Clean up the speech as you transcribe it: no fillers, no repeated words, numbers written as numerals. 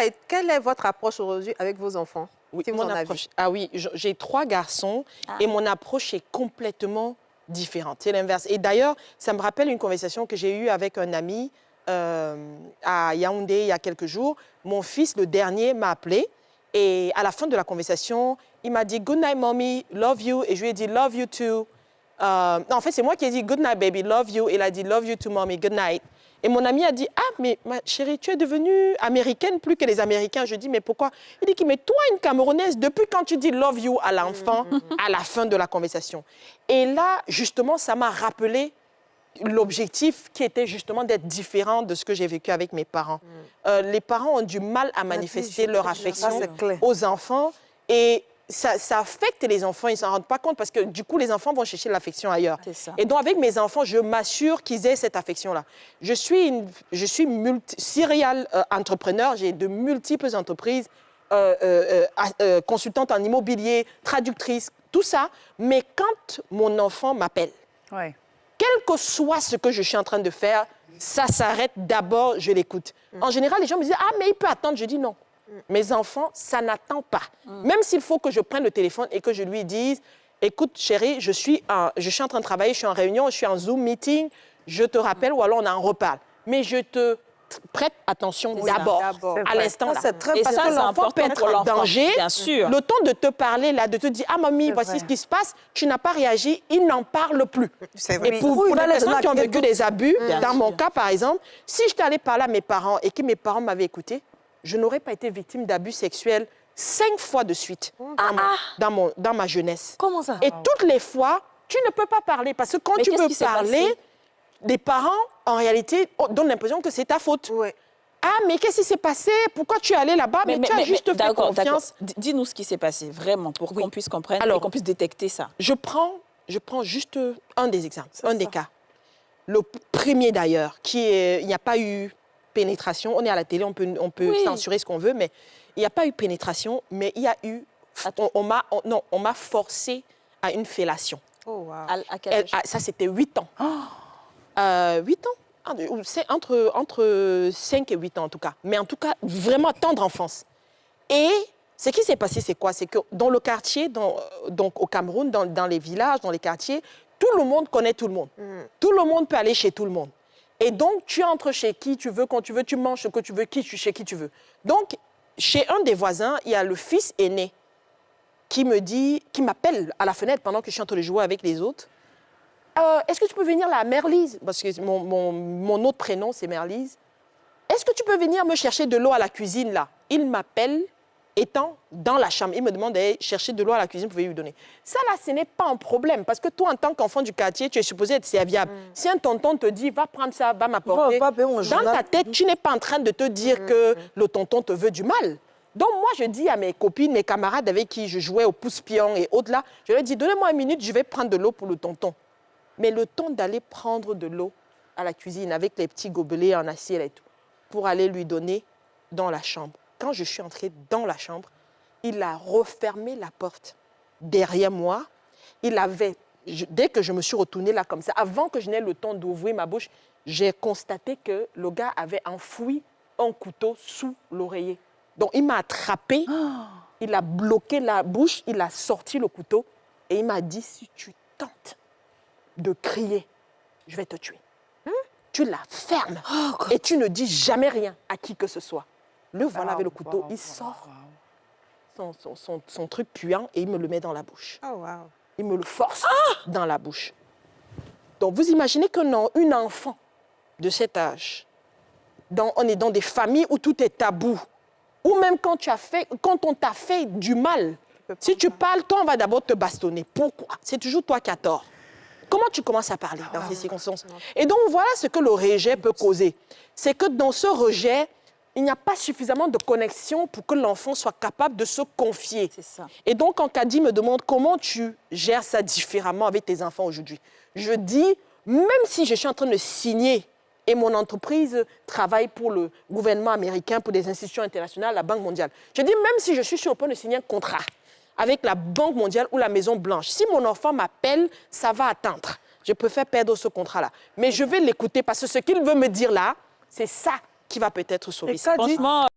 Et quelle est votre approche aujourd'hui avec vos enfants? Oui, si vous mon en avez? approche. Ah oui, j'ai 3 garçons et mon approche est complètement différente. C'est l'inverse. Et d'ailleurs, ça me rappelle une conversation que j'ai eue avec un ami à Yaoundé il y a quelques jours. Mon fils, le dernier, m'a appelé et à la fin de la conversation, il m'a dit « Good night, mommy, love you ». Et je lui ai dit « Love you too ». Non, en fait, c'est moi qui ai dit « Good night, baby, love you ». Et il a dit « Love you too, mommy, good night ». Et mon ami a dit « Ah, mais ma chérie, tu es devenue américaine plus que les Américains. » Je dis « Mais pourquoi ?» Il dit « Mais toi, une Camerounaise, depuis quand tu dis « love you » à l'enfant, à la fin de la conversation. » Et là, justement, ça m'a rappelé l'objectif qui était justement d'être différent de ce que j'ai vécu avec mes parents. Les parents ont du mal à manifester leur affection aux enfants et ça affecte les enfants, ils ne s'en rendent pas compte parce que du coup, les enfants vont chercher l'affection ailleurs. Et donc, avec mes enfants, je m'assure qu'ils aient cette affection-là. Je suis serial entrepreneur, j'ai de multiples entreprises, consultante en immobilier, traductrice, tout ça. Mais quand mon enfant m'appelle, quel que soit ce que je suis en train de faire, ça s'arrête d'abord, je l'écoute. En général, les gens me disent « Ah, mais il peut attendre ». Je dis « Non, mes enfants, ça n'attend pas. Même s'il faut que je prenne le téléphone et que je lui dise « Écoute, chérie, je suis en train de travailler, je suis en réunion, je suis en Zoom meeting, je te rappelle ou alors on en reparle. Mais je te prête attention d'abord, à l'instant. C'est très parce que l'enfant peut être en danger. Bien sûr. Le temps de te parler, là, de te dire « Ah, mamie, voici ce qui se passe », tu n'as pas réagi, il n'en parle plus. Et pour les personnes qui ont vécu des abus, dans mon cas, par exemple, si je t'allais parler à mes parents et que mes parents m'avaient écouté, je n'aurais pas été victime d'abus sexuels 5 fois de suite dans ma jeunesse. Comment ça? Et toutes les fois, tu ne peux pas parler parce que quand tu veux parler, les parents, en réalité, donnent l'impression que c'est ta faute. Ah, mais qu'est-ce qui s'est passé? Pourquoi tu es allé là-bas? Mais tu as juste fait confiance. Dis-nous ce qui s'est passé, vraiment, pour qu'on puisse comprendre et qu'on puisse détecter ça. Je prends juste un des exemples, un des cas. Le premier d'ailleurs, il n'y a pas eu pénétration. On est à la télé, on peut censurer ce qu'on veut, mais il n'y a pas eu pénétration, mais il y a eu... On m'a forcé à une fellation. Oh, wow. À quel âge? Ça, c'était 8 ans. 8 ans? C'est entre 5 et 8 ans, en tout cas. Mais en tout cas, vraiment tendre enfance. Et ce qui s'est passé, c'est quoi? C'est que dans le quartier, donc au Cameroun, dans les villages, dans les quartiers, tout le monde connaît tout le monde. Tout le monde peut aller chez tout le monde. Et donc, tu entres chez qui tu veux, quand tu veux, tu manges ce que tu veux, chez qui tu veux. Donc, chez un des voisins, il y a le fils aîné qui m'appelle à la fenêtre pendant que je suis en train de jouer avec les autres. Est-ce que tu peux venir là, Merlise? Parce que mon autre prénom, c'est Merlise. Est-ce que tu peux venir me chercher de l'eau à la cuisine, là? Il m'appelle, étant dans la chambre. Il me demande d'aller chercher de l'eau à la cuisine, vous pouvez lui donner. Ça, là, ce n'est pas un problème. Parce que toi, en tant qu'enfant du quartier, tu es supposé être serviable. Si un tonton te dit, va prendre ça, va m'apporter, dans ta tête, tu n'es pas en train de te dire que le tonton te veut du mal. Donc, moi, je dis à mes copines, mes camarades avec qui je jouais au pouce-pion et autres, là, je leur dis, donnez-moi 1 minute, je vais prendre de l'eau pour le tonton. Mais le temps d'aller prendre de l'eau à la cuisine avec les petits gobelets en acier et tout, pour aller lui donner dans la chambre. Quand je suis entrée dans la chambre, il a refermé la porte derrière moi. Dès que je me suis retournée là comme ça, avant que je n'aie le temps d'ouvrir ma bouche, j'ai constaté que le gars avait enfoui un couteau sous l'oreiller. Donc, il m'a attrapée, il a bloqué la bouche, il a sorti le couteau et il m'a dit, si tu tentes de crier, je vais te tuer. Tu la fermes et tu ne dis jamais rien à qui que ce soit. Le voilà avec le couteau, il sort son truc puant et il me le met dans la bouche. Il me le force dans la bouche. Donc, vous imaginez qu'une enfant de cet âge, on est dans des familles où tout est tabou, ou même quand on t'a fait du mal, si tu parles, toi, on va d'abord te bastonner. Pourquoi? C'est toujours toi qui as tort. Comment tu commences à parler dans ces circonstances? Et donc, voilà ce que le rejet peut causer. C'est que dans ce rejet, il n'y a pas suffisamment de connexion pour que l'enfant soit capable de se confier. C'est ça. Et donc, quand Kadi me demande comment tu gères ça différemment avec tes enfants aujourd'hui, je dis, même si je suis en train de signer et mon entreprise travaille pour le gouvernement américain, pour des institutions internationales, la Banque mondiale, je dis, même si je suis sur le point de signer un contrat avec la Banque mondiale ou la Maison Blanche, si mon enfant m'appelle, ça va attendre. Je préfère perdre ce contrat-là. Mais je vais l'écouter parce que ce qu'il veut me dire là, c'est ça qui va peut-être sauver ça. Franchement...